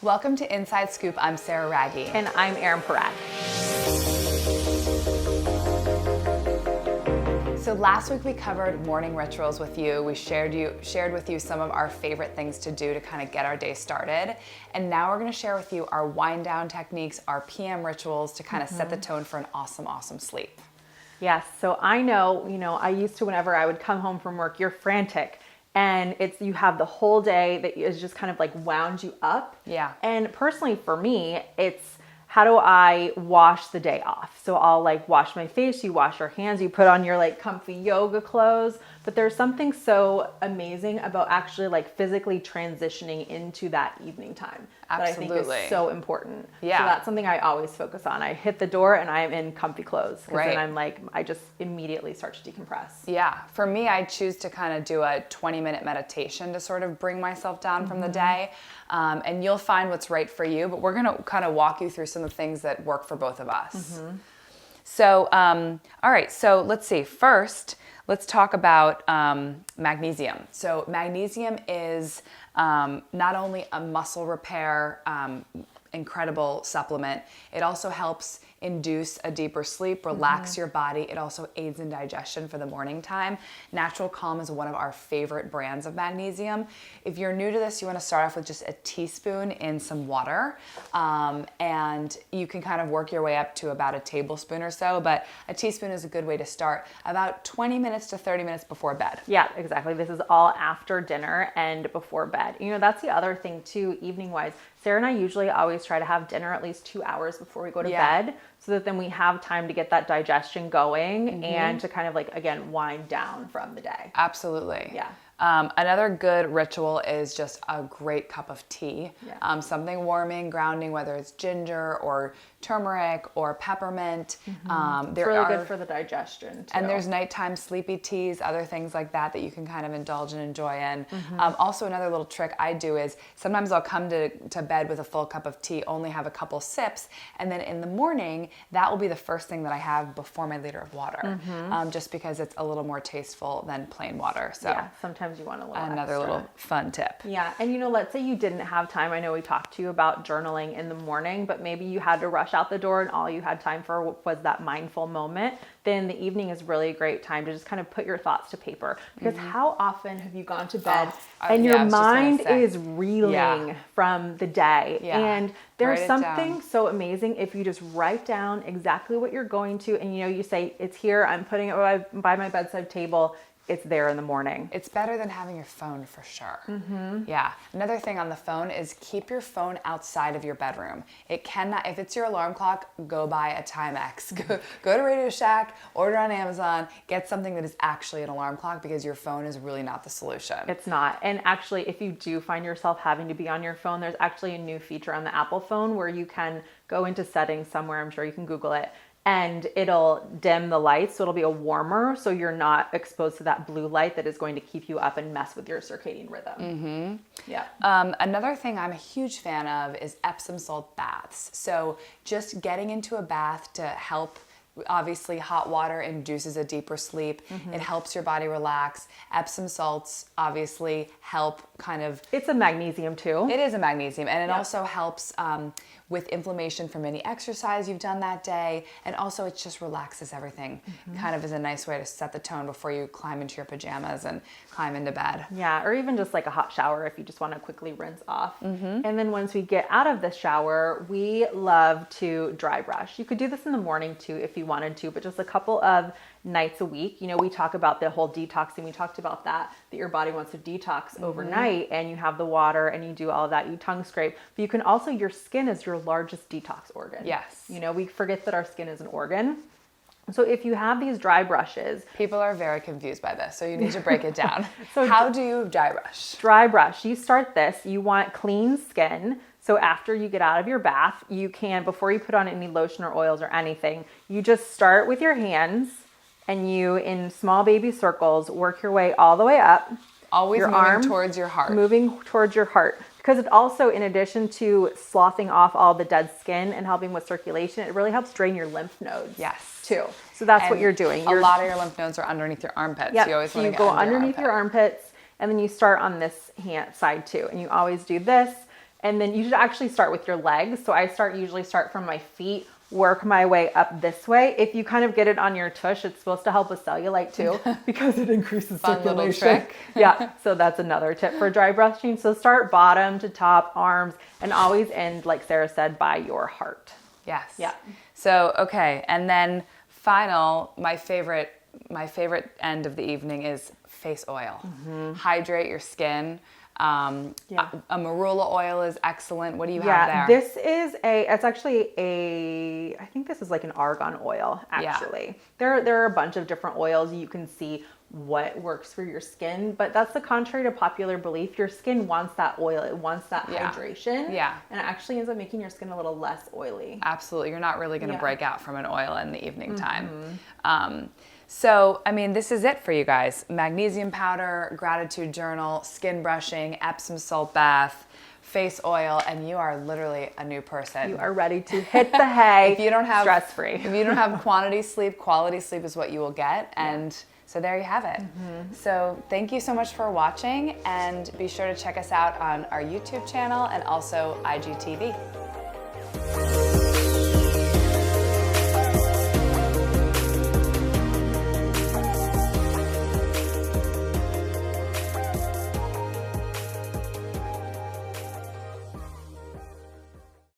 Welcome to Inside Scoop. I'm Sarah Raggi. And I'm Erin Parat. So last week we covered morning rituals with you. We shared with you some of our favorite things to do to kind of get our day started. And now we're going to share with you our wind down techniques, our PM rituals to kind of set the tone for an awesome, awesome sleep. Yes, so I know, I used to, whenever I would come home from work, you're frantic. And you have the whole day that is just kind of like wound you up. Yeah. And personally for me, it's how do I wash the day off? So I'll like wash my face, you wash your hands, you put on your like comfy yoga clothes. But there's something so amazing about actually like physically transitioning into that evening time. Absolutely. That I think is so important. Yeah. So that's something I always focus on. I hit the door and I am in comfy clothes. Because Right. then I'm like, I just immediately start to decompress. Yeah. For me, I choose to kind of do a 20-minute meditation to sort of bring myself down from the day. And you'll find what's right for you, but we're going to kind of walk you through some of the things that work for both of us. So, all right. So let's see. First, let's talk about magnesium. So magnesium is not only a muscle repair, incredible supplement, it also helps induce a deeper sleep, relax your body. It also aids in digestion for the morning time. Natural Calm is one of our favorite brands of magnesium. If you're new to this, you want to start off with just a teaspoon in some water, and you can kind of work your way up to about a tablespoon or so, but a teaspoon is a good way to start about 20 minutes to 30 minutes before bed. Yeah, exactly. This is all after dinner and before bed. That's the other thing too, evening wise. Sarah and I usually always try to have dinner at least 2 hours before we go to bed, so that then we have time to get that digestion going and to kind of like, again, wind down from the day. Absolutely. Yeah. Another good ritual is just a great cup of tea. Yeah. Something warming, grounding, whether it's ginger or turmeric or peppermint. It's really good for the digestion too. And there's nighttime sleepy teas, other things like that you can kind of indulge and enjoy in. Also, another little trick I do is sometimes I'll come to bed with a full cup of tea, only have a couple sips, and then in the morning, that will be the first thing that I have before my liter of water, just because it's a little more tasteful than plain water. So yeah, sometimes you want a little another extra. little fun tip. Yeah, and let's say you didn't have time. I know we talked to you about journaling in the morning, but maybe you had to rush out the door and all you had time for was that mindful moment. Then the evening is really a great time to just kind of put your thoughts to paper. Because how often have you gone to bed and your mind is reeling from the day? Yeah. And there's Write it something down. so amazing if you just write down exactly what you're going to, and you say, it's here, I'm putting it by my bedside table. It's there in the morning. It's better than having your phone for sure. Yeah. Another thing on the phone is keep your phone outside of your bedroom. It cannot, if it's your alarm clock, go buy a Timex. Go to Radio Shack, order on Amazon, get something that is actually an alarm clock, because your phone is really not the solution. It's not. And actually, if you do find yourself having to be on your phone, there's actually a new feature on the Apple phone where you can go into settings somewhere, I'm sure you can Google it, and it'll dim the lights, so it'll be a warmer, so you're not exposed to that blue light that is going to keep you up and mess with your circadian rhythm. Yeah. Another thing I'm a huge fan of is Epsom salt baths. So just getting into a bath to help. Obviously, hot water induces a deeper sleep. It helps your body relax. Epsom salts obviously help kind of... It's a magnesium too. It is a magnesium, and it also helps with inflammation from any exercise you've done that day. And also it just relaxes everything. Kind of is a nice way to set the tone before you climb into your pajamas and climb into bed. Yeah, or even just like a hot shower if you just want to quickly rinse off. And then once we get out of the shower, we love to dry brush. You could do this in the morning too if you wanted to, but just a couple of nights a week. We talk about the whole detoxing. We talked about that your body wants to detox overnight, and you have the water and you do all of that, you tongue scrape, but you can also, your skin is your largest detox organ. Yes. We forget that our skin is an organ. So if you have these dry brushes. People are very confused by this, so you need to break it down. So how do you dry brush? Dry brush. You start this, you want clean skin. So after you get out of your bath, you can, before you put on any lotion or oils or anything, you just start with your hands and you, in small baby circles, work your way all the way up. Always your moving arm, towards your heart. Moving towards your heart. Because it also, in addition to sloughing off all the dead skin and helping with circulation, it really helps drain your lymph nodes. Yes. Too. So that's And what you're doing. A lot of your lymph nodes are underneath your armpits. Yeah. You always want to you get go under underneath your armpits, and then you start on this hand side too. And you always do this. And then you should actually start with your legs. So I usually start from my feet, work my way up this way. If you kind of get it on your tush, it's supposed to help with cellulite too, because it increases Fun circulation. little trick. Yeah, so that's another tip for dry brushing. So start bottom to top, arms, and always end, like Sarah said, by your heart. Yes. Yeah. So, okay. And then final, my favorite end of the evening is face oil. Hydrate your skin. A marula oil is excellent. What do you have there? This is it's actually I think this is like an argan oil, actually. Yeah. There are a bunch of different oils. You can see what works for your skin, but that's the contrary to popular belief. Your skin wants that oil. It wants that hydration. Yeah. And it actually ends up making your skin a little less oily. Absolutely. You're not really going to break out from an oil in the evening time. So, I mean, this is it for you guys. Magnesium powder, gratitude journal, skin brushing, Epsom salt bath, face oil, and you are literally a new person. You are ready to hit the hay. If you don't have stress-free. If you don't have quantity sleep, quality sleep is what you will get. And so there you have it. So thank you so much for watching, and be sure to check us out on our YouTube channel and also IGTV.